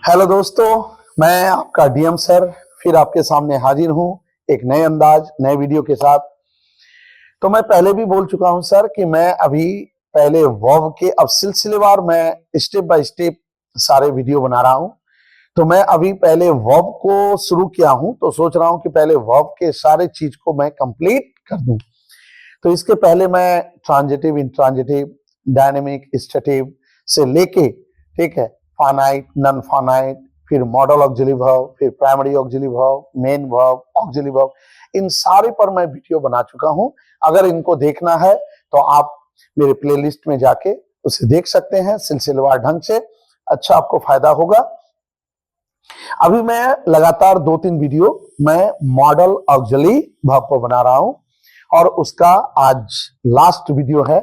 Hello दोस्तों, मैं आपका डीएम सर फिर आपके सामने हाजिर हूं एक नए अंदाज नए वीडियो के साथ। तो मैं पहले भी बोल चुका हूं सर कि मैं अभी पहले वर्ब के अब सिलसिलेवार मैं स्टेप बाय स्टेप सारे वीडियो बना रहा हूं। तो मैं अभी पहले वर्ब को शुरू किया हूं, तो सोच रहा हूं कि पहले वर्ब के सारे चीज को मैं कंप्लीट कर दूं। तो इसके पहले मैं ट्रांजिटिव, इंट्रांजिटिव, डायनेमिक, स्टेटिव से लेके, ठीक है, फाइनाइट, नॉन फाइनाइट, फिर मॉडल ऑक्सिलरी वर्ब, फिर primary auxiliary verb, main verb, auxiliary verb, इन सारे पर मैं वीडियो बना चुका हूं। अगर इनको देखना है तो आप मेरे प्लेलिस्ट में जाके उसे देख सकते हैं सिलसिलेवार ढंग से। अच्छा, आपको फायदा होगा। अभी मैं लगातार 2-3 वीडियो मैं मॉडल ऑक्सिलरी वर्ब पर बना रहा हूं और उसका आज लास्ट वीडियो है।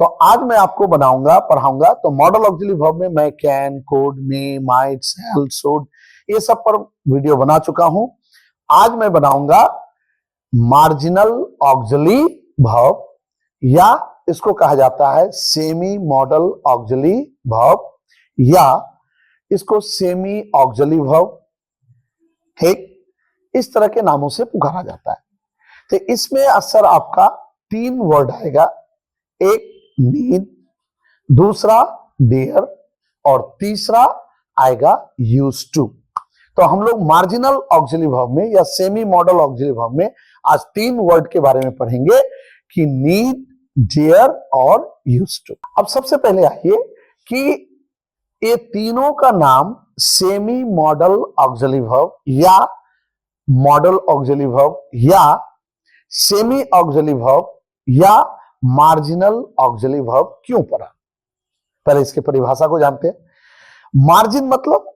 तो आज मैं आपको पढ़ाऊंगा। तो मॉडल ऑक्सिलरी वर्ब में मैं can, could, may, might, shall, should, ये सब पर वीडियो बना चुका हूं। आज मैं बनाऊंगा मार्जिनल ऑक्सिलरी वर्ब, या इसको कहा जाता है सेमी मॉडल ऑक्सिलरी वर्ब, या इसको सेमी ऑक्सिलरी वर्ब, ठीक, इस तरह के नामों से पुकारा जाता है। तो इसमें अक्सर आपका 3 वर्ड आएगा, एक नीड, दूसरा डियर और तीसरा आएगा यूज टू। तो हम लोग मार्जिनल ऑक्सिलरी वर्ब में या सेमी मॉडल ऑक्सिलरी वर्ब में आज 3 वर्ड के बारे में पढ़ेंगे कि नीड, डियर और यूज टू। अब सबसे पहले आइए कि ये तीनों का नाम सेमी मॉडल ऑक्सिलरी वर्ब या मॉडल ऑक्सिलरी वर्ब या सेमी ऑक्सिलरी वर्ब या मार्जिनल ऑक्सिलरी वर्ब क्यों पढ़ा। पहले इसके परिभाषा को जानते हैं। मार्जिन मतलब,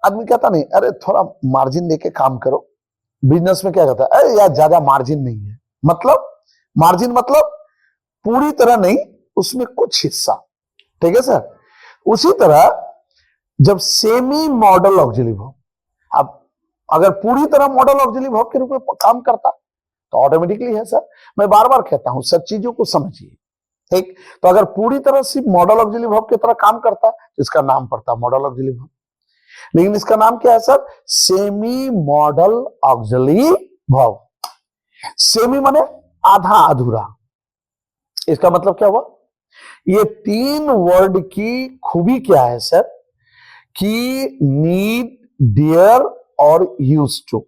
आदमी कहता नहीं अरे थोड़ा मार्जिन लेके काम करो। बिजनेस में क्या कहता है, अरे यार ज्यादा मार्जिन नहीं है। मतलब मार्जिन मतलब पूरी तरह नहीं, उसमें कुछ हिस्सा, ठीक है सर। उसी तरह जब सेमी मॉडल ऑक्सिलरी वर्ब, अब अगर पूरी तरह मॉडल ऑक्सिलरी वर्ब के रूप में काम करता तो ऑटोमेटिकली है सर। मैं बार बार कहता हूं सब चीजों को समझिए, ठीक। तो अगर पूरी तरह से मॉडल ऑक्सिलरी वर्ब की तरह काम करता तो इसका नाम पड़ता मॉडल ऑक्सिलरी वर्ब। लेकिन इसका नाम क्या है sir, semi model auxiliary verb. Semi माने आधा अधूरा। इसका मतलब क्या हुआ, ये 3 वर्ड की खूबी क्या है सर कि नीड, डियर और यूज टू।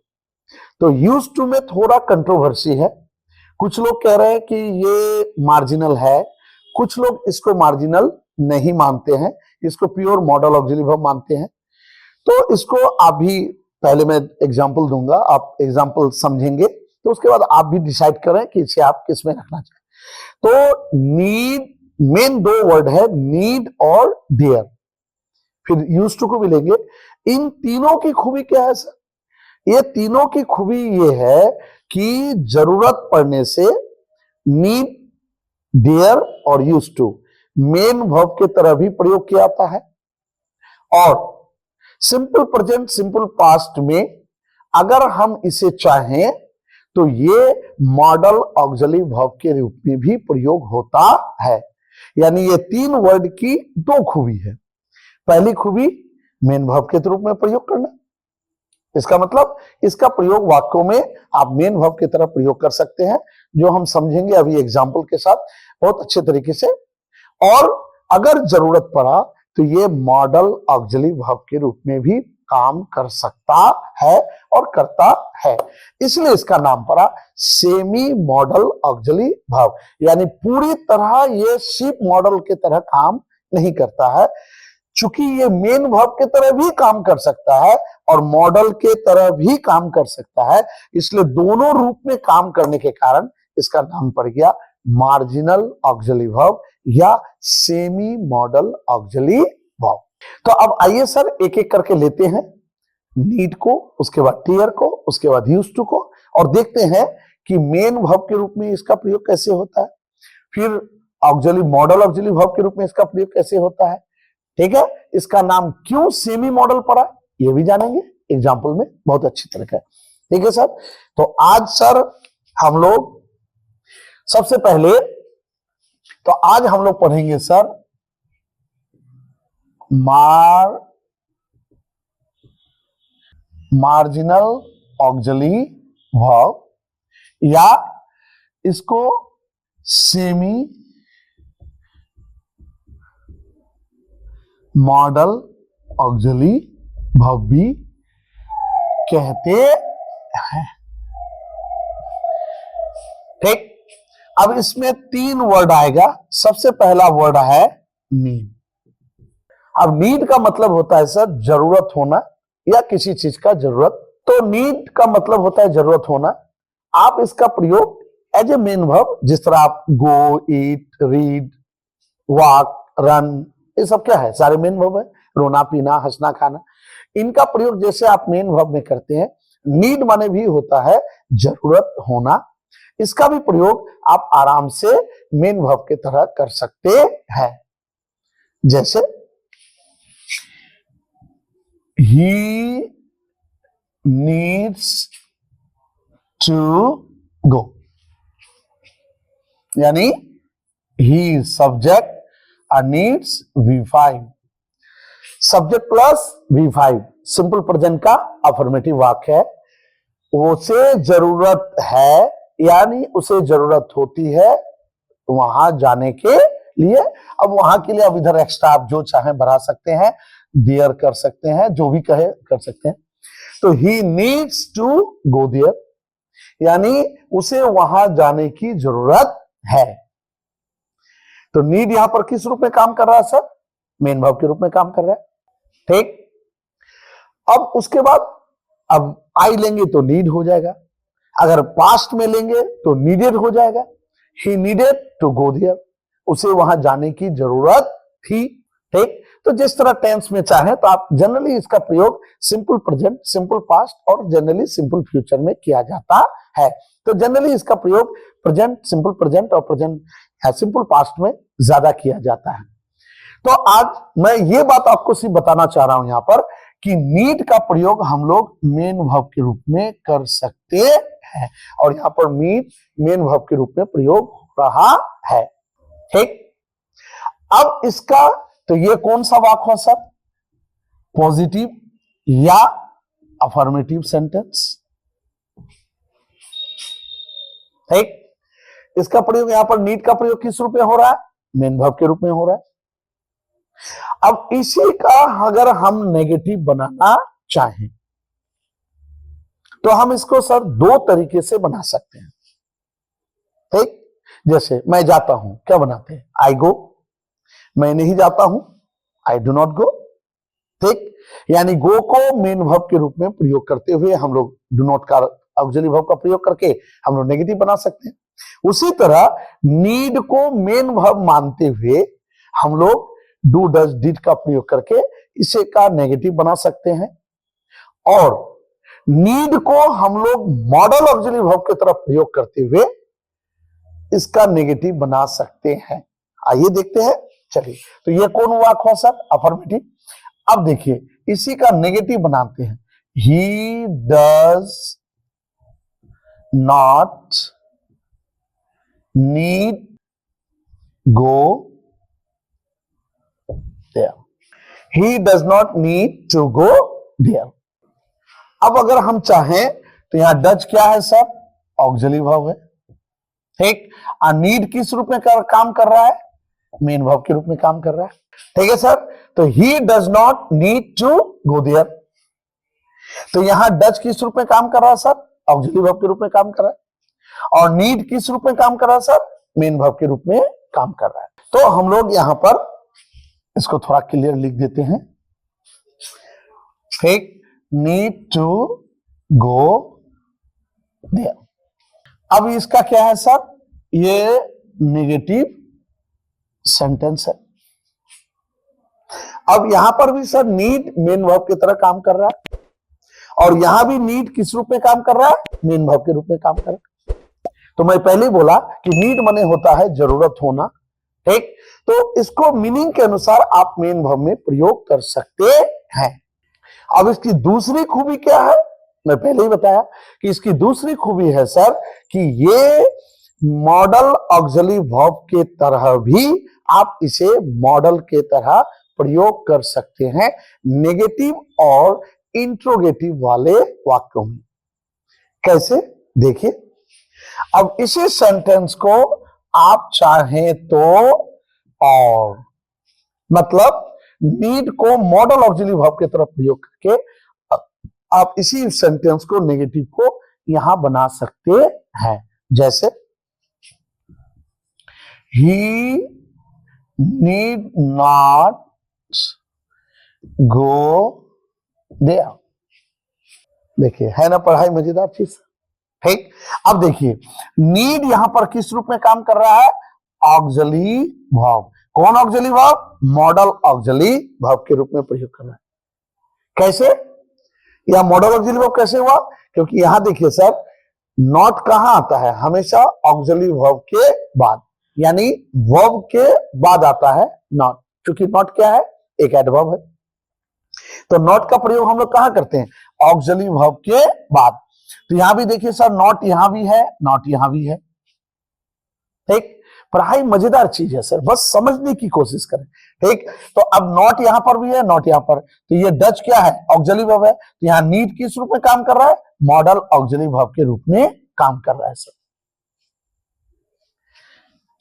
तो यूज टू में थोड़ा कंट्रोवर्सी है। कुछ लोग कह रहे हैं कि ये मार्जिनल है, कुछ लोग इसको मार्जिनल नहीं मानते हैं, इसको प्योर मॉडल ऑक्सिलरी वर्ब मानते हैं। तो इसको आप भी, पहले मैं एग्जांपल दूंगा, आप एग्जांपल समझेंगे तो उसके बाद आप भी डिसाइड करें कि इसे आप किस में रखना चाहें। तो नीड, मेन 2 वर्ड है नीड और डियर, फिर यूज टू को भी लेंगे। इन तीनों की खूबी क्या है सर, ये तीनों की खूबी ये है कि जरूरत पड़ने से नीड, डियर और यूज टू मेन वर्ब के तरह भी प्रयोग किया जाता है, और सिंपल प्रेजेंट, सिंपल पास्ट में अगर हम इसे चाहें तो ये मॉडल ऑक्सिलरी वर्ब के रूप में भी प्रयोग होता है। यानी ये 3 वर्ड की 2 खूबी है। पहली खूबी मेन वर्ब के रूप में प्रयोग करना, इसका मतलब इसका प्रयोग वाक्यों में आप मेन वर्ब की तरह प्रयोग कर सकते हैं, जो हम समझेंगे अभी एग्जांपल के साथ बहुत अच्छे तरीके से। और अगर जरूरत पड़ा तो ये मॉडल ऑक्सिलरी वर्ब के रूप में भी काम कर सकता है और करता है, इसलिए इसका नाम पड़ा सेमी मॉडल ऑक्सिलरी वर्ब। यानी पूरी तरह ये शिप मॉडल के तरह काम नहीं करता है, चूंकि ये मेन वर्ब के तरह भी काम कर सकता है और मॉडल के तरह भी काम कर सकता है, इसलिए दोनों रूप में काम करने के कारण इसका नाम पड़ गया मार्जिनल ऑक्सिलरी वर्ब या सेमी मॉडल ऑक्सिलरी वर्ब। तो अब आइए सर एक एक करके लेते हैं, नीड को, उसके बाद डियर को, उसके बाद यूज टू को, और देखते हैं कि मेन वर्ब के रूप में इसका प्रयोग कैसे होता है, फिर ऑक्सिलरी, मॉडल ऑक्सिलरी वर्ब के रूप में इसका प्रयोग कैसे होता है, ठीक है। इसका नाम क्यों सेमी मॉडल पड़ा ये भी जानेंगे एग्जाम्पल में बहुत अच्छी तरह का, ठीक है सर। तो आज सर हम लोग सबसे पहले, तो आज हम लोग पढ़ेंगे सर मार्जिनल ऑक्सिलरी वर्ब, या इसको सेमी मॉडल ऑक्सिलरी वर्ब भी कहते हैं। ठीक, अब इसमें 3 वर्ड आएगा। सबसे पहला वर्ड है नीड। अब नीड का मतलब होता है सर जरूरत होना या किसी चीज का जरूरत। तो नीड का मतलब होता है जरूरत होना। आप इसका प्रयोग एज ए मेन वर्ब, जिस तरह आप गो, ईट, रीड, वॉक, रन, ये सब क्या है, सारे मेन वर्ब है। रोना, पीना, हंसना, खाना, इनका प्रयोग जैसे आप मेन वर्ब में करते हैं, नीड माने भी होता है जरूरत होना। इसका भी प्रयोग आप आराम से मेन वर्ब के तरह कर सकते हैं। जैसे he needs to go, यानी he सब्जेक्ट और needs V5, subject plus V5 simple present का अफर्मेटिव वाक्य है। उसे जरूरत है यानी उसे जरूरत होती है वहां जाने के लिए। अब वहां के लिए अब इधर एक्स्ट्रा आप जो चाहे बढ़ा सकते हैं, देयर कर सकते हैं, जो भी कहे कर सकते हैं। तो he needs to go there, यानी उसे वहां जाने की जरूरत है। तो नीड यहां पर किस रूप में काम कर रहा है सर? मेन वर्ब के रूप में काम कर रहा है। ठीक, अब उसके बाद अब आई लेंगे तो नीड हो जाएगा, अगर पास्ट में लेंगे तो नीडेड हो जाएगा। He needed to go there, उसे वहां जाने की जरूरत थी। ठीक, तो जिस तरह टेंस में चाहे तो आप जनरली इसका प्रयोग सिंपल प्रेजेंट, सिंपल पास्ट और जनरली सिंपल फ्यूचर में किया जाता है। तो जनरली इसका प्रयोग प्रेजेंट, सिंपल प्रेजेंट और प्रेजेंट सिंपल पास्ट में ज्यादा किया जाता है। तो आज मैं ये बात आपको सिर्फ बताना चाह रहा हूं यहां पर कि नीड का प्रयोग हम लोग मेन वर्ब के रूप में कर सकते हैं, और यहां पर नीड मेन वर्ब के रूप में प्रयोग हो रहा है। ठीक, अब इसका तो ये कौन सा वाक्य है सर? पॉजिटिव या अफर्मेटिव सेंटेंस। ठीक, इसका प्रयोग यहां पर नीड का प्रयोग किस रूप में हो रहा है? मेन वर्ब के रूप में हो रहा है। अब इसी का अगर हम नेगेटिव बनाना चाहें तो हम इसको सर 2 तरीके से बना सकते हैं। ठीक, जैसे मैं जाता हूं, क्या बनाते हैं? आई गो। मैं नहीं जाता हूं, आई डू नॉट गो। ठीक, यानी गो को मेन वर्ब के रूप में प्रयोग करते हुए हम लोग डू नॉट का ऑक्सिलरी वर्ब का प्रयोग करके हम लोग नेगेटिव बना सकते हैं। उसी तरह नीड को मेन वर्ब मानते हुए हम लोग डू, डज, डिड का प्रयोग करके इसे का नेगेटिव बना सकते हैं, और नीड को हम लोग मॉडल ऑक्सिलरी वर्ब की तरफ प्रयोग करते हुए इसका नेगेटिव बना सकते हैं। आइए देखते हैं। चलिए, तो ये कौन वाक्य सर? अफर्मेटिव। अब देखिए इसी का नेगेटिव बनाते हैं। He does not need go there, he does not need to go there. अब अगर हम चाहें तो यहां डज क्या है सर? ऑक्सिलरी वर्ब है। ठीक, और नीड किस रूप में काम कर रहा है? मेन वर्ब के रूप में काम कर रहा है। ठीक है सर, तो he does not need to go there, तो यहां डज किस रूप में काम कर रहा है सर? ऑक्सिलरी वर्ब के रूप में काम कर रहा है। और नीड किस रूप में काम कर रहा है सर? मेन वर्ब के रूप में काम कर रहा है। तो हम लोग यहां पर इसको थोड़ा क्लियर लिख देते हैं। ठीक, नीड टू गो देयर। अब इसका क्या है सर? ये नेगेटिव सेंटेंस है। अब यहां पर भी सर नीड मेन वर्ब की तरह काम कर रहा है, और यहां भी नीड किस रूप में काम कर रहा है? मेन वर्ब के रूप में काम कर रहा है। तो मैं पहले ही बोला कि नीड माने होता है जरूरत होना। ठीक, तो इसको मीनिंग के अनुसार आप मेन वर्ब में प्रयोग कर सकते हैं। अब इसकी दूसरी खूबी क्या है? मैं पहले ही बताया कि इसकी दूसरी खूबी है सर कि ये मॉडल ऑक्सिलरी वर्ब के तरह भी आप इसे मॉडल के तरह प्रयोग कर सकते हैं, नेगेटिव और इंट्रोगेटिव वाले वाक्यों में। कैसे, देखिए। अब इसी सेंटेंस को आप चाहें तो और मतलब नीड को मॉडल ऑक्सिलरी वर्ब की तरफ प्रयोग करके आप इसी सेंटेंस को नेगेटिव को यहां बना सकते हैं। जैसे ही नीड नॉट गो देयर। देखिए, है ना पढ़ाई मजेदार चीज। ठीक, अब देखिए नीड यहां पर किस रूप में काम कर रहा है? Auxiliary verb. कौन auxiliary verb? Modal auxiliary verb के रूप में प्रयोग कर रहा है। कैसे? यह मॉडल ऑक्सिलरी वर्ब कैसे हुआ? क्योंकि यहां देखिए सर, नॉट कहां आता है? हमेशा ऑक्सिलरी वर्ब के बाद, यानी वर्ब के बाद आता है नॉट। क्योंकि नॉट क्या है? एक एडवर्ब है। तो नॉट का प्रयोग हम लोग कहां करते हैं? ऑक्सिलरी वर्ब के बाद। तो यहां भी देखिए सर, नॉट यहां भी है, नॉट यहां भी है। ठीक, पढ़ाई मजेदार चीज है सर, बस समझने की कोशिश करें। ठीक, तो अब नॉट यहां पर भी है, नॉट यहां पर, तो ये डच क्या है? ऑक्सिलरी वर्ब है। तो यहां नीड किस रूप में काम कर रहा है? मॉडल ऑक्सिलरी वर्ब के रूप में काम कर रहा है सर।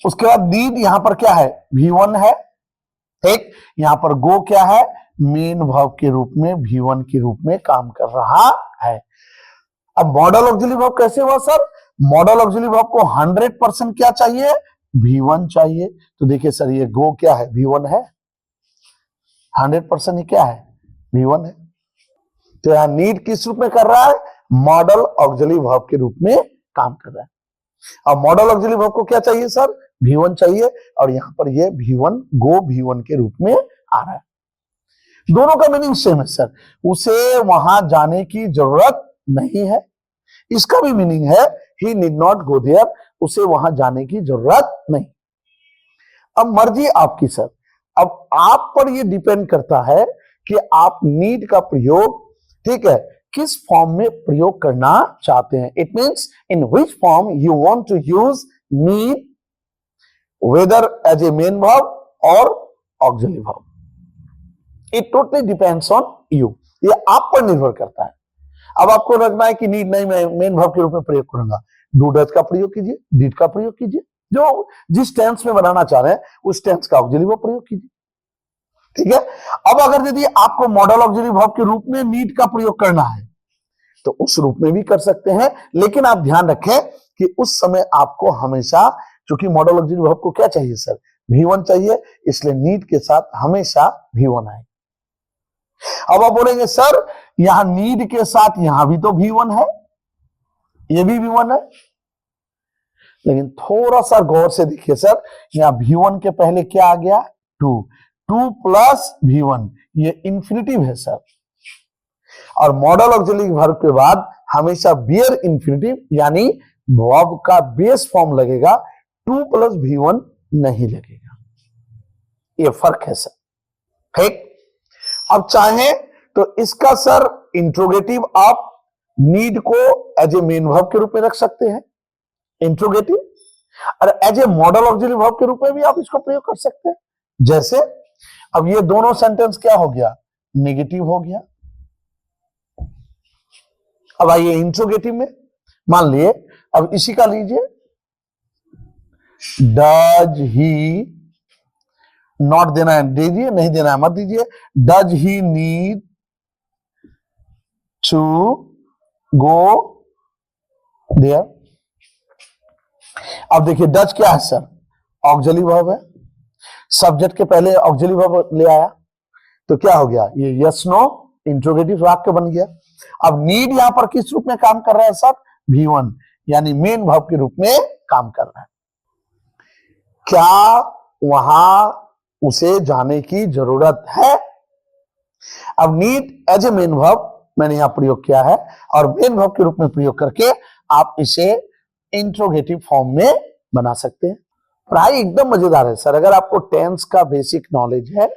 उसके बाद नीड यहां पर क्या है? V1 है। ठीक, यहां पर गो क्या है? मेन वर्ब के रूप में V1 के रूप में काम कर रहा है। अब मॉडल ऑक्सिलरी वर्ब कैसे हुआ सर? मॉडल ऑक्सिलरी वर्ब को 100% क्या चाहिए? V1 चाहिए। तो देखिए सर, ये गो क्या है? V1 है। 100% ही क्या है? V1 है। तो यहां नीड किस रूप में कर रहा है? मॉडल ऑक्सिलरी वर्ब के रूप में काम कर रहा है। अब मॉडल ऑक्सिलरी वर्ब को क्या चाहिए सर? V1 चाहिए, और यहां पर ये V1 गो V1 के रूप में आ रहा है। दोनों का मीनिंग सेम है सर, उसे वहां जाने की जरूरत नहीं है। इसका भी मीनिंग है ही नीड नॉट गो देयर, उसे वहां जाने की जरूरत नहीं। अब मर्जी आपकी सर, अब आप पर यह डिपेंड करता है कि आप नीड का प्रयोग, ठीक है, किस फॉर्म में प्रयोग करना चाहते हैं। It means in which form you want to use need, whether as a main verb और auxiliary verb. It totally depends on you, ये आप पर निर्भर करता है। अब आपको लगना है कि नीड नहीं, मैं मेन वर्ब के रूप में प्रयोग करूंगा, डू डज का प्रयोग कीजिए, डिड का प्रयोग कीजिए, जो जिस टेंस में बनाना चाह रहे हैं उस टेंस का ऑक्सिलरी वर्ब प्रयोग कीजिए। ठीक है। अब अगर यदि आपको मॉडल ऑक्सिलरी वर्ब के रूप में नीड का प्रयोग करना है तो उस रूप में भी कर सकते हैं, लेकिन आप ध्यान रखें कि उस समय आपको हमेशा, चूंकि मॉडल ऑक्सिलरी वर्ब को क्या चाहिए सर? V1 चाहिए, इसलिए नीड के साथ हमेशा V1 आए। अब आप बोलेंगे सर, यहां नीड के साथ यहां भी तो V1 है, ये भी V1 है, लेकिन थोड़ा सा गौर से देखिए सर, यहां V1 के पहले क्या आ गया? 2 प्लस V1, ये इंफिनिटिव है सर। और मॉडल ऑक्सिलरी वर्ब के बाद हमेशा बियर इंफिनिटिव, यानी वर्ब का बेस फॉर्म लगेगा, 2 प्लस V1 नहीं लगेगा। ये फर्क है सर। ठीक, अब चाहे तो इसका सर इंट्रोगेटिव आप नीड को एज ए मेन वर्ब के रूप में रख सकते हैं, इंट्रोगेटिव, और as a modal auxiliary verb के रूप में भी आप इसको प्रयोग कर सकते हैं। जैसे अब ये दोनों सेंटेंस क्या हो गया? नेगेटिव हो गया। अब आइए इंट्रोगेटिव में, मान लिए, अब इसी का लीजिए, डज ही, नॉट देना है दीजिए, नहीं देना है मत दीजिए, does he need to go there. अब देखिए डज क्या है सर? ऑक्सिलरी वर्ब है, सब्जेक्ट के पहले ऑक्सिलरी वर्ब ले आया, तो क्या हो गया? ये यस नो इंट्रोगेटिव वाक्य बन गया। अब नीड यहां पर किस रूप में काम कर रहा है सर? V1, यानी मेन वर्ब के रूप में काम कर रहा है। क्या वहां उसे जाने की जरूरत है? अब need as a main verb मैंने यहां प्रयोग किया है, और मेन वर्ब के रूप में प्रयोग करके आप इसे इंट्रोगेटिव फॉर्म में बना सकते हैं। पढ़ाई एकदम मजेदार है सर, अगर आपको टेंस का बेसिक नॉलेज है,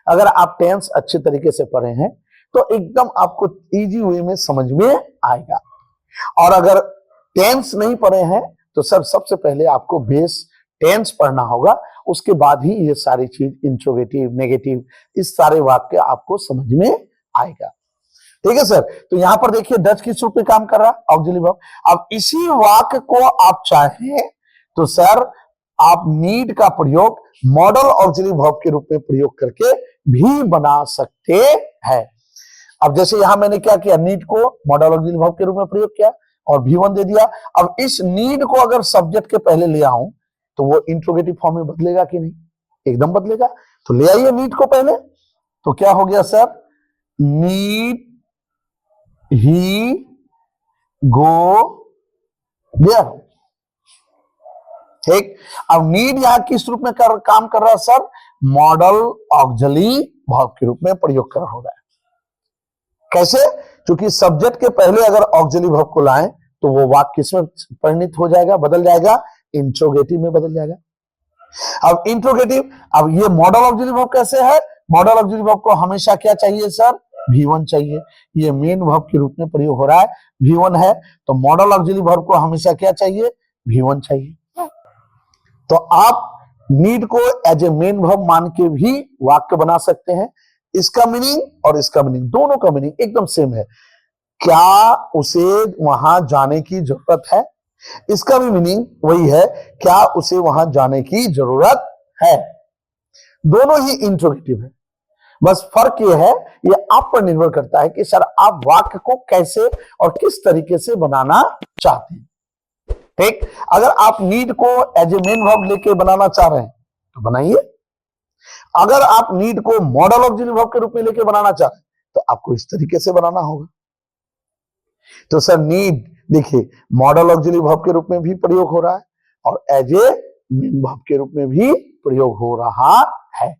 अगर आप टेंस अच्छे तरीके से पढ़े हैं, तो एकदम आपको इजी वे में समझ में आएगा। और अगर टेंस नहीं पढ़े हैं तो सर सबसे पहले आपको बेस टेंस पढ़ना होगा, उसके बाद ही ये सारी चीज इंट्रोगेटिव, नेगेटिव, इस सारे वाक्य आपको समझ में आएगा। ठीक है सर। तो यहां पर देखिए डच किस रूप में काम कर रहा है, ऑक्सिलरी वर्ब। अब इसी वाक्य को आप चाहें तो सर आप नीड का प्रयोग मॉडल ऑक्सिलरी वर्ब के रूप में प्रयोग करके भी बना सकते हैं। अब जैसे यहां मैंने क्या किया, नीड को मॉडल ऑक्सिलरी वर्ब के रूप में प्रयोग किया और V1 दे दिया। अब इस नीड को अगर सब्जेक्ट के पहले ले आऊं तो वो इंट्रोगेटिव फॉर्म में बदलेगा कि नहीं, एकदम बदलेगा। तो ले आइए नीड को पहले, तो क्या हो गया sir, need he go there. ठीक, अब नीड यहां किस रूप में काम कर रहा है सर, मॉडल ऑक्सिलरी वर्ब के रूप में प्रयोग कर हो रहा है। कैसे, क्योंकि सब्जेक्ट के पहले अगर ऑक्सिलरी वर्ब को लाएं तो वो वाक्य किसमें परिणित हो जाएगा, बदल जाएगा, इंट्रोगेटिव में बदल जाएगा। अब इंट्रोगेटिव, अब ये मॉडल ऑक्सिलरी वर्ब कैसे है, मॉडल ऑक्सिलरी वर्ब को हमेशा क्या चाहिए सर, V1 चाहिए। ये मेन वर्ब के रूप में प्रयोग हो रहा है, V1 है, तो मॉडल ऑक्सिलरी वर्ब को हमेशा क्या चाहिए, V1 चाहिए। तो आप नीड को एज ए मेन वर्ब मान के भी वाक्य बना सकते हैं। इसका मीनिंग और इसका मीनिंग, दोनों का मीनिंग एकदम सेम है। क्या उसे वहां जाने की जरूरत है, इसका भी मीनिंग वही है, क्या उसे वहां जाने की जरूरत है। दोनों ही इंट्रोगेटिव है, बस फर्क यह है, ये आप पर निर्भर करता है कि सर आप वाक्य को कैसे और किस तरीके से बनाना चाहते हैं। ठीक, अगर आप नीड को एज ए मेन वर्ब लेके बनाना चाह रहे हैं तो बनाइए। अगर आप नीड को मॉडल ऑक्सिलरी वर्ब के रूप में लेके बनाना चाह रहे हैं तो आपको इस तरीके से बनाना होगा। तो सर नीड देखिए मॉडल ऑक्सिलरी वर्ब के रूप में भी प्रयोग हो रहा है और एज ए मेन वर्ब के रूप में भी प्रयोग हो रहा है।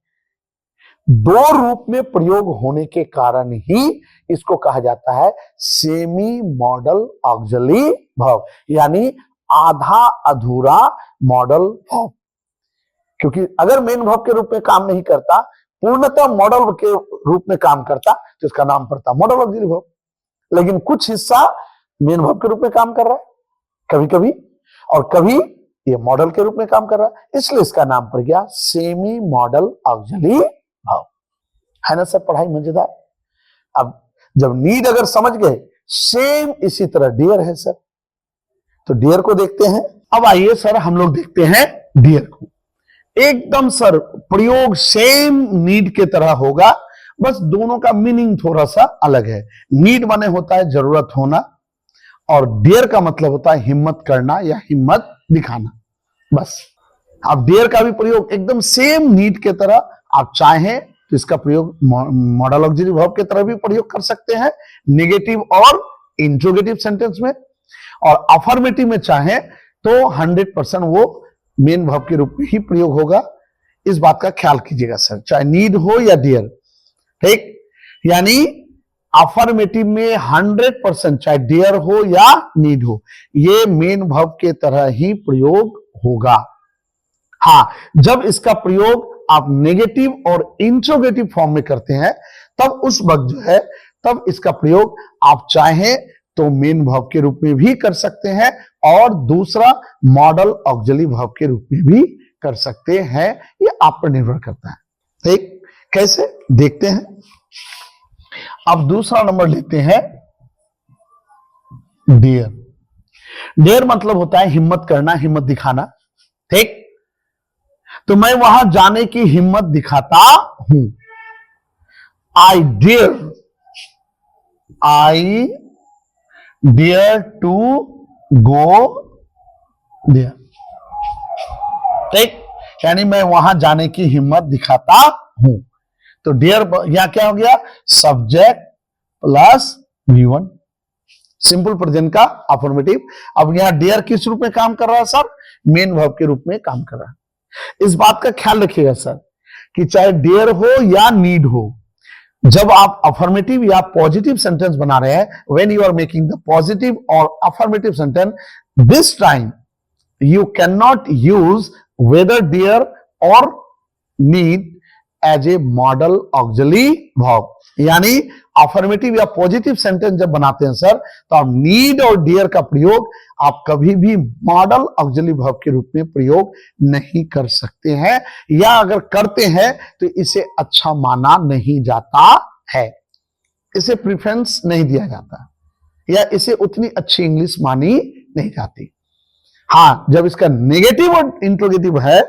दो रूप में प्रयोग होने के कारण ही इसको कहा जाता है सेमी मॉडल ऑक्सिलरी वर्ब, यानी आधा अधूरा मॉडल वर्ब। क्योंकि अगर मेन वर्ब के रूप में काम नहीं करता, पूर्णतः मॉडल के रूप में काम करता, तो इसका नाम पड़ता मॉडल ऑक्सिलरी वर्ब। लेकिन कुछ हिस्सा मेन वर्ब के रूप में काम कर रहा है कभी कभी, और कभी ये मॉडल के रूप में काम कर रहा है, इसलिए इसका नाम पड़ गया सेमी मॉडल ऑक्सिलरी वर्ब। है ना सर पढ़ाई मजेदार। अब जब नीड अगर समझ गए, सेम इसी तरह डियर है सर, तो डियर को देखते हैं। अब आइए सर हम लोग देखते हैं डियर को। एकदम सर प्रयोग सेम नीड के तरह होगा, बस दोनों का मीनिंग थोड़ा सा अलग है। नीड माने होता है जरूरत होना, और डियर का मतलब होता है हिम्मत करना या हिम्मत दिखाना, बस। अब डियर का भी प्रयोग एकदम सेम नीड के तरह, आप चाहें तो इसका प्रयोग मॉडल ऑक्सिलरी वर्ब के तरह भी प्रयोग कर सकते हैं, नेगेटिव और इंट्रोगेटिव सेंटेंस में। और अफर्मेटिव में चाहें तो 100% वो मेन वर्ब के रूप में ही प्रयोग होगा। इस बात का ख्याल कीजिएगा सर, चाहे नीड हो या डियर। ठीक, यानी अफर्मेटिव में 100% चाहे डियर हो या नीड हो, ये मेन वर्ब के तरह ही प्रयोग होगा। हाँ, जब इसका प्रयोग आप नेगेटिव और इंट्रोगेटिव फॉर्म में करते हैं, तब उस वक्त जो है, तब इसका प्रयोग आप चाहें तो मेन वर्ब के रूप में भी कर सकते हैं और दूसरा मॉडल ऑक्सिलरी वर्ब के रूप में भी कर सकते हैं। ये आप पर निर्भर करता है। ठीक, कैसे देखते हैं। अब दूसरा नंबर लेते हैं डियर। डियर मतलब होता है हिम्मत करना, हिम्मत दिखाना। ठीक, तो मैं वहां जाने की हिम्मत दिखाता हूं। आई डियर टू गो देयर। ठीक, यानी मैं वहां जाने की हिम्मत दिखाता हूं। तो डियर यहां क्या हो गया, subject plus V1, simple present का अफर्मेटिव। अब यहां डियर किस रूप में काम कर रहा है सर, मेन वर्ब के रूप में काम कर रहा है। इस बात का ख्याल रखिएगा सर कि चाहे डियर हो या नीड हो, जब आप अफर्मेटिव या पॉजिटिव सेंटेंस बना रहे हैं, when you are making the positive और affirmative sentence, this time you can not use whether dare और need as a modal auxiliary verb. यानी अफर्मेटिव या पॉजिटिव सेंटेंस जब बनाते हैं सर, तो आप नीड और डियर का प्रयोग आप कभी भी मॉडल ऑक्सिलरी वर्ब के रूप में प्रयोग नहीं कर सकते हैं, या अगर करते हैं तो इसे अच्छा माना नहीं जाता है। इसे प्रेफरेंस नहीं दिया जाता या इसे उतनी अच्छी इंग्लिश मानी नहीं जाती। हाँ, जब इसका नेगेटिव और इंट्रोगेटिव है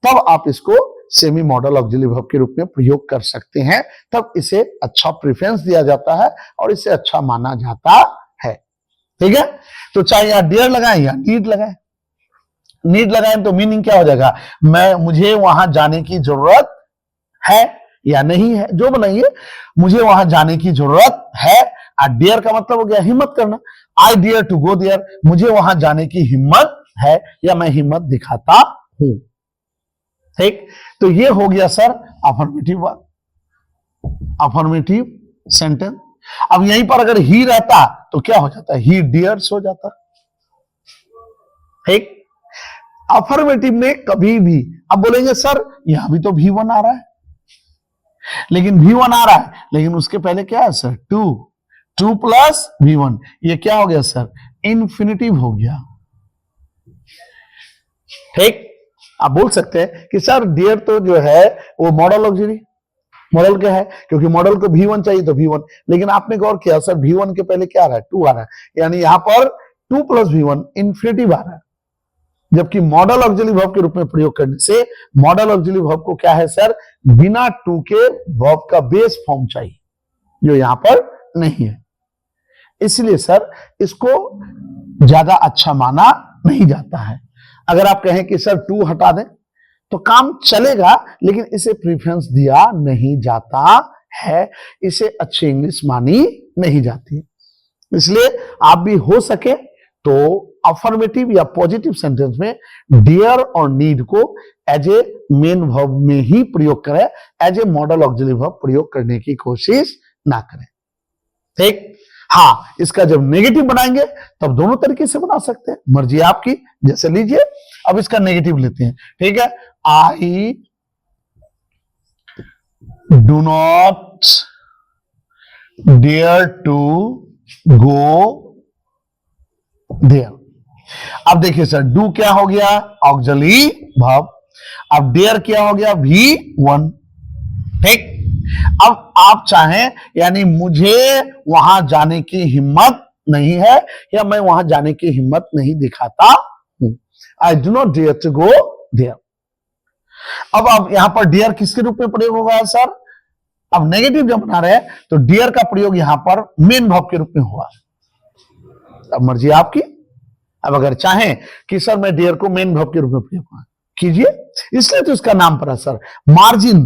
तब आप इसको सेमी मॉडल ऑक्सिलरी वर्ब के रूप में प्रयोग कर सकते हैं, तब इसे अच्छा प्रेफरेंस दिया जाता है और इसे अच्छा माना जाता है। ठीक है, तो चाहे यहां डियर लगाएं या नीड लगाएं, नीड लगाएं तो मीनिंग क्या हो जाएगा, मुझे वहां जाने की जरूरत है या नहीं है, जो बनाइए, मुझे वहां जाने की जरूरत है। डियर का मतलब हो गया हिम्मत करना, आई डियर टू गो देयर, मुझे वहां जाने की हिम्मत है या मैं हिम्मत दिखाता हूं। ठीक, तो ये हो गया सर अफर्मेटिव सेंटेंस। अब यहीं पर अगर ही रहता तो क्या हो जाता, ही डियर्स हो जाता। ठीक, अफर्मेटिव में कभी भी, अब बोलेंगे सर यहां भी तो V1 आ रहा है, लेकिन V1 आ रहा है, लेकिन उसके पहले क्या है सर, 2 प्लस V1, ये क्या हो गया सर, इन्फिनिटिव हो गया। ठीक, आप बोल सकते हैं कि सर डियर तो जो है वो मॉडल ऑक्सिलरी, मॉडल क्या है, क्योंकि मॉडल को V1 चाहिए तो V1, लेकिन आपने गौर किया सर V1 के पहले क्या आ रहा है, 2 आ रहा है, यानी यहां पर 2 प्लस V1 इन्फिनिटिव आ रहा है, जबकि मॉडल ऑक्सिलरी वर्ब के रूप में प्रयोग करने से मॉडल ऑक्सिलरी वर्ब को क्या है सर, बिना 2 के वर्ब का बेस फॉर्म चाहिए, जो यहां पर नहीं है। इसलिए सर इसको ज्यादा अच्छा माना नहीं जाता है। अगर आप कहें कि सर 2 हटा दें तो काम चलेगा, लेकिन इसे प्रेफरेंस दिया नहीं जाता है, इसे अच्छी इंग्लिश मानी नहीं जाती। इसलिए आप भी हो सके तो अफर्मेटिव या पॉजिटिव सेंटेंस में डियर और नीड को एज ए मेन वर्ब में ही प्रयोग करें, as a modal auxiliary verb प्रयोग करने की कोशिश ना करें। ठीक, हाँ, इसका जब नेगेटिव बनाएंगे तब दोनों तरीके से बना सकते हैं, मर्जी आपकी, जैसे लीजिए अब इसका नेगेटिव लेते हैं। ठीक है, I do not dare to go there. अब देखिए सर, डू क्या हो गया, ऑक्सिलरी वर्ब, अब डेयर क्या हो गया, V1। ठीक, अब आप चाहें, यानी मुझे वहां जाने की हिम्मत नहीं है या मैं वहां जाने की हिम्मत नहीं दिखाता हूं, I do not dare to go there. अब यहां पर डियर किसके रूप में प्रयोग होगा सर, अब नेगेटिव जब बना रहे हैं तो डियर का प्रयोग यहां पर मेन वर्ब के रूप में हुआ। अब मर्जी आपकी, अब अगर चाहें कि सर मैं डियर को मेन वर्ब के रूप में प्रयोग कीजिए, इसलिए तो इसका नाम पड़ा सर मार्जिन,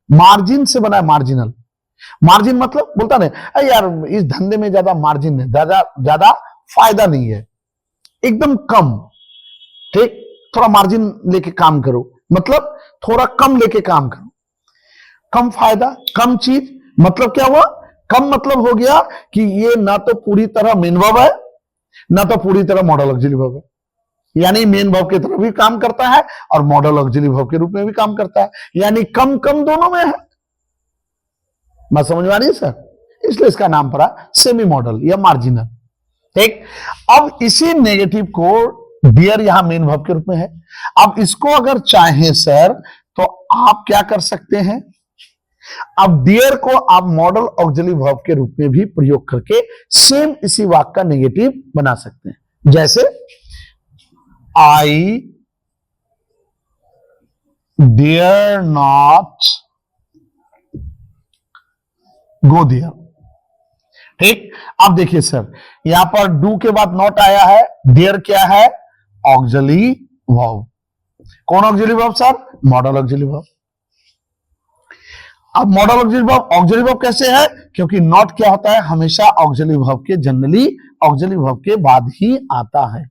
मार्जिन से बना है मार्जिनल। मार्जिन मतलब बोलता नहीं यार इस धंधे में ज्यादा मार्जिन है, ज्यादा फायदा नहीं है, एकदम कम। ठीक, थोड़ा मार्जिन लेके काम करो, मतलब थोड़ा कम लेके काम करो, कम फायदा कम चीज, मतलब क्या हुआ, कम मतलब हो गया कि ये ना तो पूरी तरह मेन वर्ब है ना तो पूरी तरह मॉडल ऑक्सिलरी वर्ब है, यानी मेन वर्ब की तरह भी काम करता है और मॉडल ऑक्सिलरी वर्ब के रूप में भी काम करता है, यानी कम कम दोनों में है। बात समझ में आ रही है सर, इसलिए इसका नाम पड़ा सेमी मॉडल या मार्जिनल। ठीक, अब इसी नेगेटिव को डियर यहां मेन वर्ब के रूप में है, अब इसको अगर चाहें सर तो आप क्या कर सकते हैं, अब डियर को आप मॉडल ऑक्सिलरी वर्ब के रूप में भी प्रयोग करके सेम इसी वाक्य का नेगेटिव बना सकते हैं, जैसे आई डियर नॉट गो देयर। ठीक, अब देखिए सर यहां पर डू के बाद नॉट आया है, देयर क्या है, ऑक्सिलरी वर्ब। कौन auxiliary verb sir, model auxiliary verb. अब मॉडल ऑक्सिलरी वर्ब कैसे है, क्योंकि नॉट क्या होता है, हमेशा ऑक्सिलरी वर्ब के जनरली ऑक्सिलरी वर्ब के बाद ही आता है।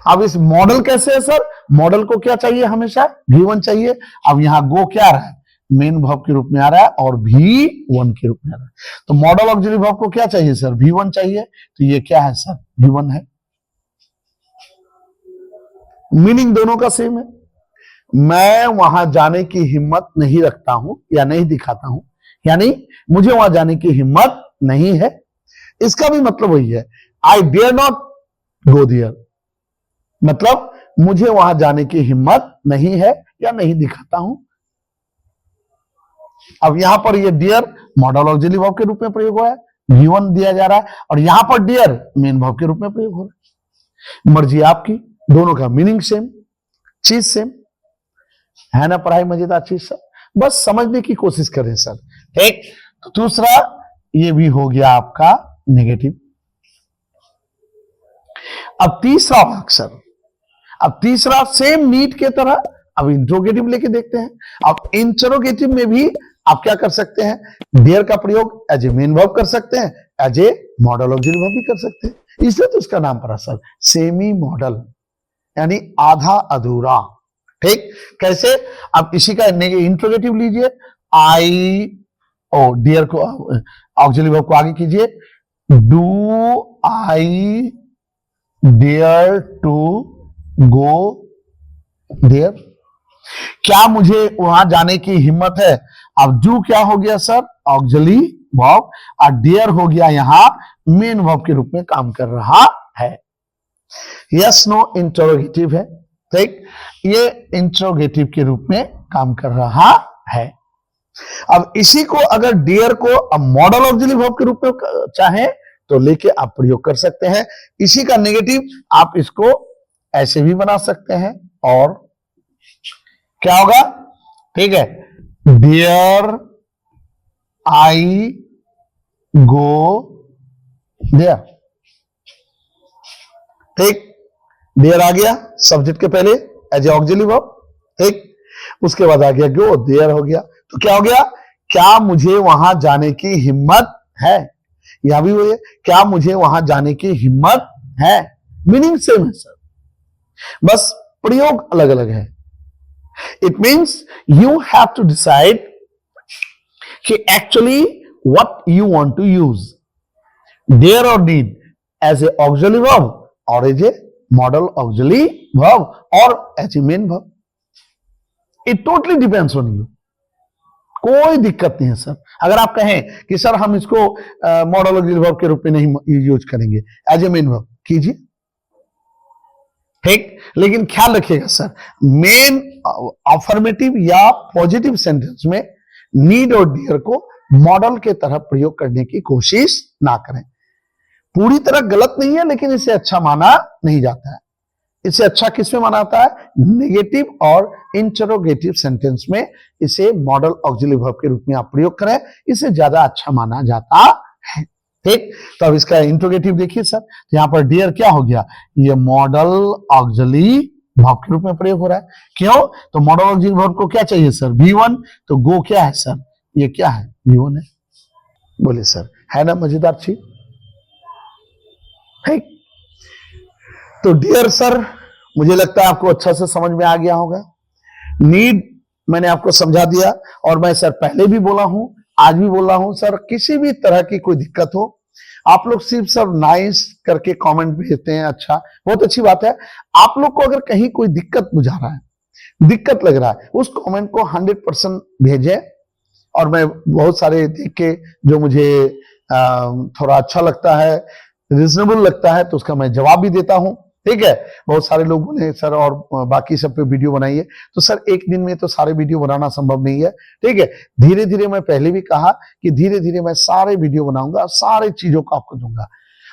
अब इस मॉडल कैसे है सर, मॉडल को क्या चाहिए, हमेशा V1 चाहिए। अब यहां गो क्या आ रहा है, मेन वर्ब के रूप में आ रहा है और V1 के रूप में आ रहा है, तो मॉडल ऑक्सिलरी वर्ब को क्या चाहिए सर, V1 चाहिए, तो ये क्या है सर, V1 है। मीनिंग दोनों का सेम है, मैं वहां जाने की हिम्मत नहीं रखता हूं या नहीं दिखाता हूं, यानी मुझे वहां जाने की हिम्मत नहीं है, इसका भी मतलब वही है, I dare not go there, मतलब मुझे वहां जाने की हिम्मत नहीं है या नहीं दिखाता हूं। अब यहां पर ये डियर मॉडल ऑक्सिलरी वर्ब के रूप में प्रयोग हुआ है, V1 दिया जा रहा है, और यहां पर डियर मेन वर्ब के रूप में प्रयोग हो रहा है। मर्जी आपकी, दोनों का मीनिंग सेम, चीज सेम है ना। पढ़ाई मजेदार चीज सर, बस समझने की कोशिश करें सर। ठीक, तो दूसरा ये भी हो गया आपका नेगेटिव। अब तीसरा भाग सर, अब तीसरा सेम नीट के तरह अब इंट्रोगेटिव लेके देखते हैं। अब इंट्रोगेटिव में भी आप क्या कर सकते हैं, देयर का प्रयोग एज ए मेन वर्ब कर सकते हैं, as a modal auxiliary verb भी कर सकते हैं। इसलिए तो इसका नाम पड़ा सर सेमी मॉडल, यानी आधा अधूरा। ठीक, कैसे? अब इसी का इंट्रोगेटिव लीजिए, आई ओ डियर को ऑक्सिलरी वर्ब को आगे कीजिए, do I dare to go there, क्या मुझे वहां जाने की हिम्मत है। अब डू क्या हो गया सर, ऑक्सिलरी वर्ब, और डेयर हो गया यहां मेन वर्ब के रूप में काम कर रहा है। यस नो इंट्रोगेटिव है। ठीक, ये इंट्रोगेटिव के रूप में काम कर रहा है। अब इसी को अगर डियर को अब मॉडल ऑक्सिलरी वर्ब के रूप में चाहे तो लेके आप प्रयोग कर सकते हैं। इसी का नेगेटिव आप इसको ऐसे भी बना सकते हैं, और क्या होगा, ठीक है, डियर आई गो देयर। ठीक, देयर आ गया सब्जेक्ट के पहले एज ए ऑक्सिलरी वर्ब। ठीक, उसके बाद आ गया गो, देयर हो गया, तो क्या हो गया, क्या मुझे वहां जाने की हिम्मत है। यहां भी वही है, क्या मुझे वहां जाने की हिम्मत है, मीनिंग सेम है सर, बस प्रयोग अलग अलग है। It means you have to decide कि actually what you want to use, dare और need as a auxiliary verb और as a modal auxiliary verb और as a main verb. It totally depends on you, कोई दिक्कत नहीं है sir. अगर आप कहें कि सर हम इसको मॉडल ऑक्सिलरी वर्ब के रूप में नहीं यूज करेंगे, एज ए मेन वर्ब कीजिए। ठीक, लेकिन ख्याल रखिएगा सर, मेन अफर्मेटिव या पॉजिटिव सेंटेंस में नीड और डियर को मॉडल के तरह प्रयोग करने की कोशिश ना करें। पूरी तरह गलत नहीं है, लेकिन इसे अच्छा माना नहीं जाता है। इसे अच्छा किसमें माना जाता है, नेगेटिव और इंटरोगेटिव सेंटेंस में इसे मॉडल ऑक्सिलरी वर्ब के रूप में आप प्रयोग करें, इसे ज्यादा अच्छा माना जाता है। ठीक, तो अब इसका इंट्रोगेटिव देखिए सर, तो यहां पर डियर क्या हो गया, ये मॉडल ऑक्सिलरी वर्ब के रूप में प्रयोग हो रहा है। क्यों, तो मॉडल ऑक्सिलरी वर्ब को क्या चाहिए सर, V1, तो गो क्या है सर, ये क्या है, V1 है। बोलिए सर, है ना मजेदार चीज। ठीक, तो डियर सर मुझे लगता है आपको अच्छा से समझ में आ गया होगा। नीड मैंने आपको समझा दिया, और मैं सर पहले भी बोला हूं, आज भी बोल रहा हूं सर, किसी भी तरह की कोई दिक्कत हो, आप लोग सिर्फ सर नाइस करके कमेंट भेजते हैं, अच्छा बहुत अच्छी बात है। आप लोग को अगर कहीं कोई दिक्कत बुझा रहा है, दिक्कत लग रहा है, उस कमेंट को 100% भेजें, और मैं बहुत सारे देख के जो मुझे थोड़ा अच्छा लगता है, रिजनेबल लगता है, तो उसका मैं जवाब भी देता हूं। ठीक है, बहुत सारे लोग बोले सर और बाकी सब पे वीडियो बनाइए, तो सर एक दिन में तो सारे वीडियो बनाना संभव नहीं है। ठीक है, धीरे धीरे, मैं पहले भी कहा कि धीरे धीरे मैं सारे वीडियो बनाऊंगा, सारे चीजों को आपको दूंगा।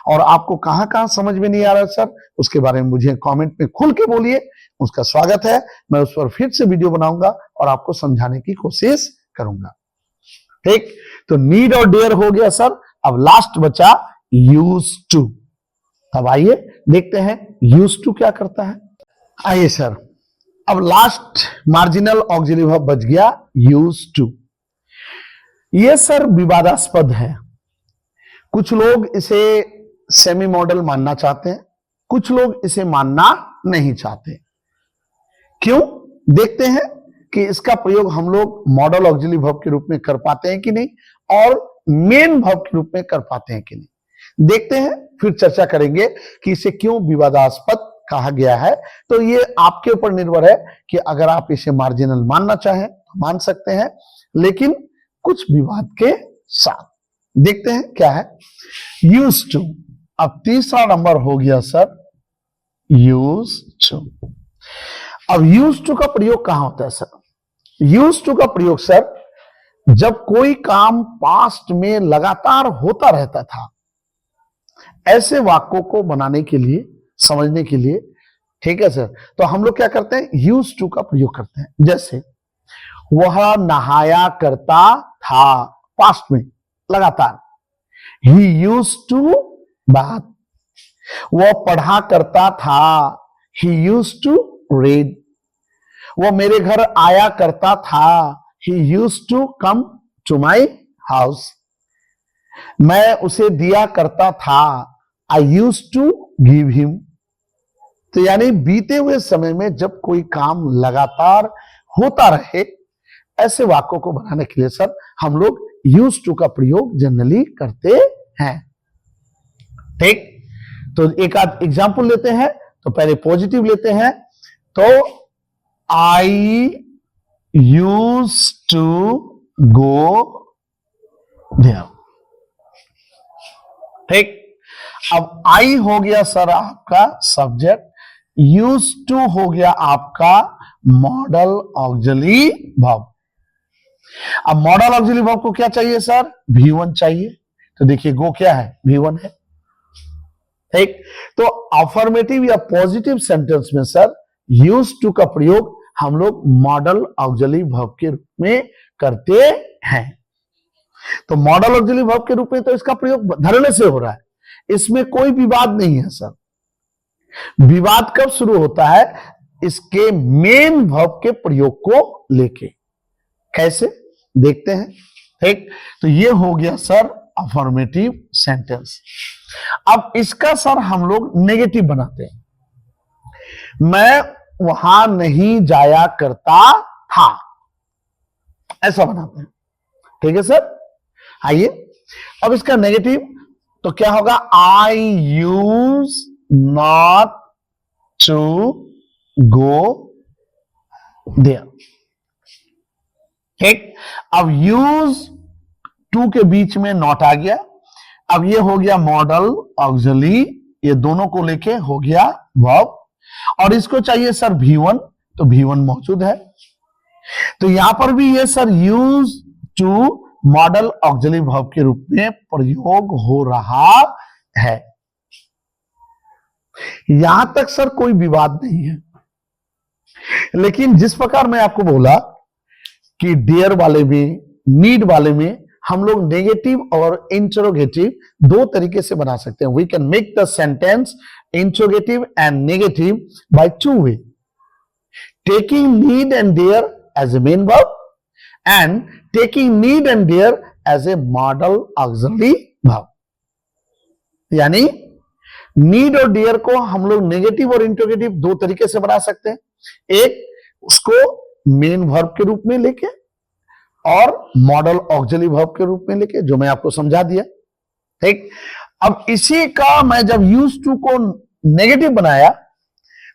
और आपको कहां कहां समझ में नहीं आ रहा है सर, उसके बारे में मुझे कमेंट में खुल के बोलिए, उसका स्वागत है। मैं उस पर फिर से वीडियो बनाऊंगा और आपको समझाने की कोशिश करूंगा। ठीक, तो नीड और डेयर हो गया सर। अब लास्ट बचा यूज टू। अब आइए देखते हैं यूज टू क्या करता है। आइए सर, अब लास्ट मार्जिनल ऑक्सिलरी वर्ब बच गया यूज टू। ये सर विवादास्पद है, कुछ लोग इसे सेमी मॉडल मानना चाहते हैं, कुछ लोग इसे मानना नहीं चाहते। क्यों, देखते हैं कि इसका प्रयोग हम लोग मॉडल ऑक्सिलरी वर्ब के रूप में कर पाते हैं कि नहीं, और मेन वर्ब के रूप में कर पाते हैं कि नहीं। देखते हैं, फिर चर्चा करेंगे कि इसे क्यों विवादास्पद कहा गया है। तो ये आपके ऊपर निर्भर है कि अगर आप इसे मार्जिनल मानना चाहें तो मान सकते हैं, लेकिन कुछ विवाद के साथ। देखते हैं क्या है यूज टू। अब तीसरा नंबर हो गया सर यूज टू। अब यूज टू का प्रयोग कहां होता है सर, यूज टू का प्रयोग सर जब कोई काम पास्ट में लगातार होता रहता था, ऐसे वाक्यों को बनाने के लिए, समझने के लिए, ठीक है सर, तो हम लोग क्या करते हैं, यूज टू का प्रयोग करते हैं। जैसे वह नहाया करता था, पास्ट में लगातार, ही यूज टू बाथ। वह पढ़ा करता था, ही यूज टू रीड। वह मेरे घर आया करता था, he use to come to my house. मैं उसे दिया करता था, I use to give him. तो यानी बीते हुए समय में जब कोई काम लगातार होता रहे, ऐसे वाक्यों को बनाने के लिए सर हम लोग यूज टू का प्रयोग जनरली करते हैं। ठीक, तो एक आध एग्जाम्पल लेते हैं। तो पहले पॉजिटिव लेते हैं। तो आई यूज टू गो देयर। ठीक, अब आई हो गया सर आपका सब्जेक्ट, यूज टू हो गया आपका मॉडल ऑक्सिलरी वर्ब। अब मॉडल ऑक्सिलरी वर्ब को क्या चाहिए सर, V1 चाहिए। तो देखिए गो क्या है, V1 है। ठीक, तो अफर्मेटिव या पॉजिटिव सेंटेंस में सर यूज टू का प्रयोग हम लोग मॉडल ऑक्सिलरी वर्ब के रूप में करते हैं। तो मॉडल ऑक्सिलरी वर्ब के रूप में तो इसका प्रयोग धरने से हो रहा है, इसमें कोई विवाद नहीं है सर। विवाद कब शुरू होता है, इसके मेन वर्ब के प्रयोग को लेके। कैसे देखते हैं। ठीक, तो ये हो गया सर अफर्मेटिव सेंटेंस। अब इसका सर हम लोग नेगेटिव बनाते हैं। मैं वहां नहीं जाया करता था, ऐसा बनाते हैं। ठीक है सर, आइए अब इसका नेगेटिव तो क्या होगा, I use not to go there. ठीक, अब यूज टू के बीच में नॉट आ गया। अब ये हो गया मॉडल ऑक्सिलरी, ये दोनों को लेके हो गया वर्ब। और इसको चाहिए सर V1, तो V1 मौजूद है। तो यहां पर भी ये sir use to modal auxiliary verb के रूप में प्रयोग हो रहा है। यहां तक सर कोई विवाद नहीं है। लेकिन जिस प्रकार मैं आपको बोला कि डियर वाले में, नीड वाले में हम लोग नेगेटिव और इंटरोगेटिव दो तरीके से बना सकते हैं। We can make the sentence interrogative and negative by two way, taking need and dare as a main verb and taking need and dear as a model auxiliary verb। यानी need और dear को हम लोग negative और interrogative दो तरीके से बना सकते हैं। एक उसको मेन वर्ब के रूप में लेके और मॉडल ऑक्सिलरी वर्ब के रूप में लेके, जो मैं आपको समझा दिया। ठीक, अब इसी का मैं जब यूज टू को नेगेटिव बनाया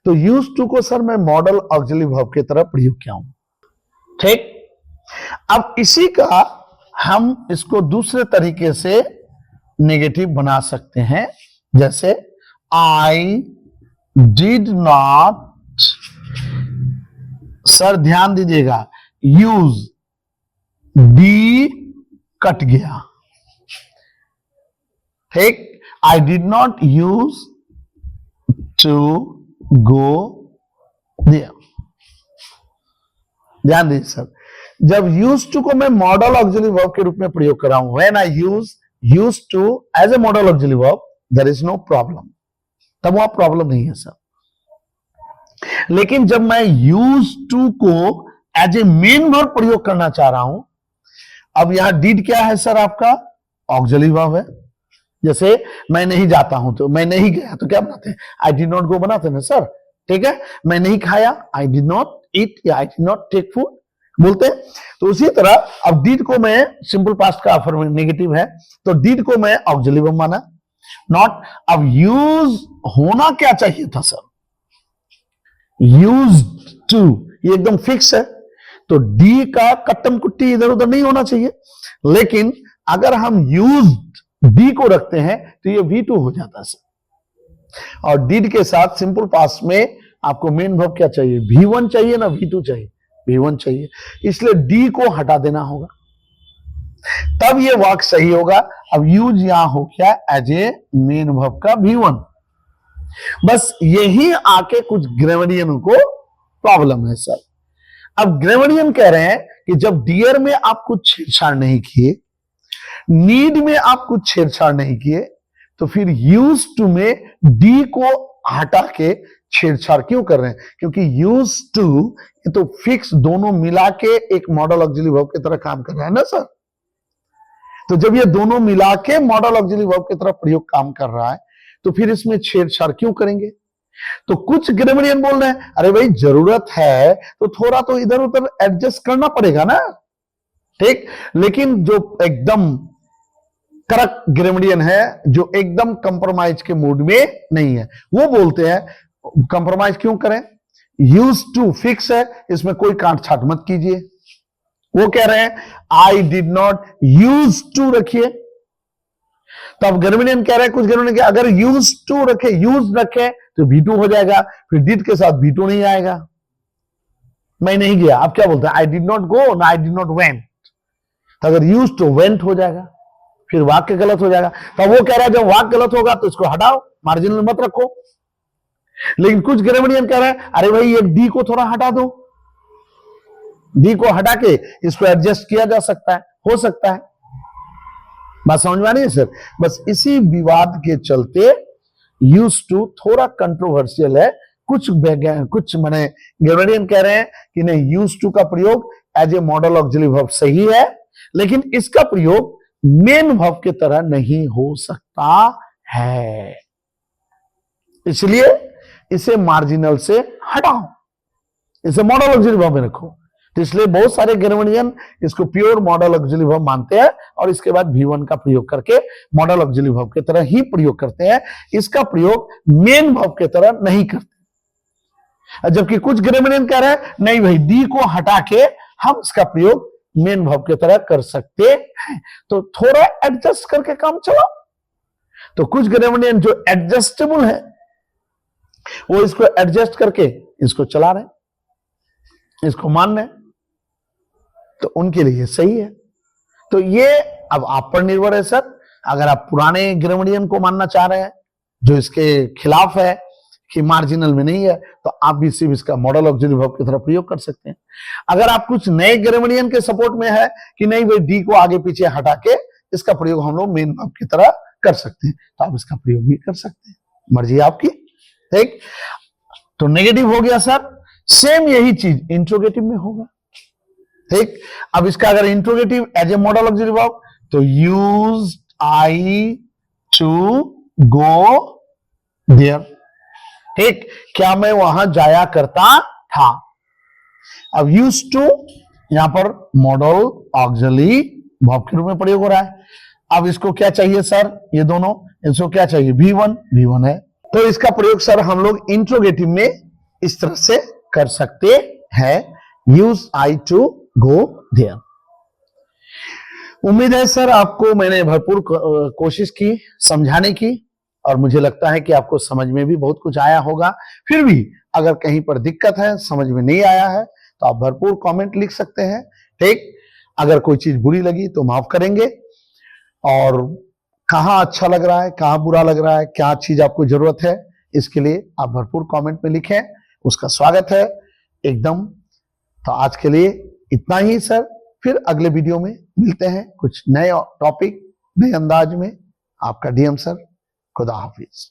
तो यूज टू को सर मैं मॉडल ऑक्सिलरी वर्ब की तरह प्रयोग किया हूं। ठीक, अब इसी का हम इसको दूसरे तरीके से नेगेटिव बना सकते हैं। जैसे आई डिड नॉट, सर ध्यान दीजिएगा, यूज, डी कट गया। ठीक, I did not use to go there. ध्यान दीजिए सर, जब यूज टू को मैं मॉडल ऑक्सिलरी वर्ब के रूप में प्रयोग कर रहा हूं, when I use to as a modal auxiliary verb, there is no problem, तब वहां प्रॉब्लम नहीं है सर। लेकिन जब मैं यूज टू को एज ए मेन वर्ब प्रयोग करना चाह रहा हूं, अब यहां डिड क्या है सर, आपका ऑक्सिलरी वर्ब है। जैसे मैं नहीं जाता हूं, तो मैं नहीं गया तो क्या बनाते हैं, आई डिड नॉट गो बनाते हैं ना सर। ठीक है, मैं नहीं खाया, आई डिड नॉट ईट या I did not take food बोलते हैं। तो उसी तरह अब डिड को मैं सिंपल पास्ट का अफर्मेटिव नेगेटिव है, तो डिड को मैं ऑक्सिलरी वर्ब माना, नॉट। अब यूज होना क्या चाहिए था सर, यूज टू, ये एकदम फिक्स है। तो डी का कट्टम कुट्टी इधर उधर नहीं होना चाहिए। लेकिन अगर हम यूज डी को रखते हैं तो ये V2 हो जाता है सर। और डिड के साथ सिंपल पास्ट में आपको मेन वर्ब क्या चाहिए, V1 चाहिए ना V2 चाहिए, V1 चाहिए। इसलिए डी को हटा देना होगा। तब ये वाक्य सही होगा। अब यूज यहां हो गया एज ए मेन वर्ब का V1। बस यही आके कुछ ग्रामरियन को प्रॉब्लम है सर। अब ग्रामरियन कह रहे हैं कि जब डियर में आप कुछ छेड़छाड़ नहीं किए, नीड में आप कुछ छेड़छाड़ नहीं किए, तो फिर यूज टू में डी को हटा के छेड़छाड़ क्यों कर रहे हैं? क्योंकि यूज टू ये तो फिक्स दोनों मिला के एक मॉडल ऑक्सिलरी वर्ब की तरह काम कर रहा है ना सर। तो जब ये दोनों मिला के मॉडल ऑक्सिलरी वर्ब की तरह प्रयोग काम कर रहा है, तो फिर इसमें छेड़छाड़ क्यों करेंगे? तो कुछ ग्रामरियन बोल रहे हैं अरे भाई जरूरत है तो थोड़ा तो इधर उधर एडजस्ट करना पड़ेगा ना, ठीक। लेकिन जो एकदम करेक्ट ग्रामरियन है, जो एकदम कंप्रोमाइज के मूड में नहीं है, वो बोलते हैं कंप्रोमाइज क्यों करें, यूज टू फिक्स है, इसमें कोई काट छाट मत कीजिए। वो कह रहे हैं I did not use to रखिए। तब ग्रामरियन कह रहे हैं, कुछ ग्रामरियन अगर यूज टू रखे, यूज रखे तो V2 हो जाएगा, फिर डिड के साथ V2 नहीं आएगा। मैं नहीं गया, आप क्या बोलते हैं? आई डिड नॉट गो ना आई डिड नॉट वेंट। तो अगर यूज टू वेंट हो जाएगा, फिर वाक्य गलत हो जाएगा। तो वो कह रहा है जब वाक्य गलत होगा तो इसको हटाओ, मार्जिनल मत रखो। लेकिन कुछ ग्रामरियन कह रहे हैं अरे भाई ये डी को थोड़ा हटा दो, डी को हटा के इसको एडजस्ट किया जा सकता है, हो सकता है। बात समझ में आ रही है सर? बस इसी विवाद के चलते यूज टू थोड़ा कंट्रोवर्शियल है। कुछ माने ग्रामरियन कह रहे हैं कि नहीं, यूज टू का प्रयोग as a modal auxiliary verb सही है, लेकिन इसका प्रयोग मेन वर्ब की तरह नहीं हो सकता है, इसलिए इसे मार्जिनल से हटाओ, इसे मॉडल ऑक्सिलरी वर्ब में रखो। तो इसलिए बहुत सारे ग्रामरियन इसको प्योर मॉडल ऑक्सिलरी वर्ब मानते हैं और इसके बाद V1 का प्रयोग करके मॉडल ऑक्सिलरी वर्ब की तरह ही प्रयोग करते हैं, इसका प्रयोग मेन वर्ब की तरह नहीं करते। जबकि कुछ ग्रामरियन कह रहे हैं नहीं भाई डी को हटा के हम इसका प्रयोग मेन वर्ब की तरह कर सकते हैं, तो थोड़ा एडजस्ट करके काम चलाओ। तो कुछ ग्रामरियन जो एडजस्टेबल है वो इसको एडजस्ट करके इसको चला रहे, इसको मान रहे, तो उनके लिए सही है। तो ये अब आप पर निर्भर है सर। अगर आप पुराने ग्रामरियन को मानना चाह रहे हैं जो इसके खिलाफ है कि मार्जिनल में नहीं है, तो आप भी सिर्फ इसका मॉडल ऑक्सिलरी वर्ब की तरह प्रयोग कर सकते हैं। अगर आप कुछ नए ग्रामरियन के सपोर्ट में है कि नहीं भाई डी को आगे पीछे हटा के इसका प्रयोग हम लोग मेन वर्ब की तरह कर सकते हैं, तो आप इसका प्रयोग भी कर सकते हैं, मर्जी आपकी, ठीक। तो नेगेटिव हो गया सर। सेम यही चीज इंट्रोगेटिव में होगा, ठीक। अब इसका अगर interrogative as a modal auxiliary verb तो used I to go there, ठीक। क्या मैं वहां जाया करता था। अब यूज टू यहां पर मॉडल ऑक्सिलरी वर्ब के रूप में प्रयोग हो रहा है। अब इसको क्या चाहिए सर, ये दोनों, इसको क्या चाहिए V1 है, तो इसका प्रयोग सर हम लोग इंट्रोगेटिव में इस तरह से कर सकते हैं, use I to go there. उम्मीद है सर आपको मैंने भरपूर कोशिश की समझाने की और मुझे लगता है कि आपको समझ में भी बहुत कुछ आया होगा। फिर भी अगर कहीं पर दिक्कत है, समझ में नहीं आया है, तो आप भरपूर कमेंट लिख सकते हैं, ठीक। अगर कोई चीज बुरी लगी तो माफ करेंगे, और कहां अच्छा लग रहा है, कहां बुरा लग रहा है, क्या चीज आपको जरूरत है, इसके लिए आप भरपूर कमेंट में लिखें, उसका स्वागत है एकदम। तो आज के लिए इतना ही सर, फिर अगले वीडियो में मिलते हैं कुछ नए टॉपिक, नए अंदाज में। आपका DM सर, खुदा हाफिज।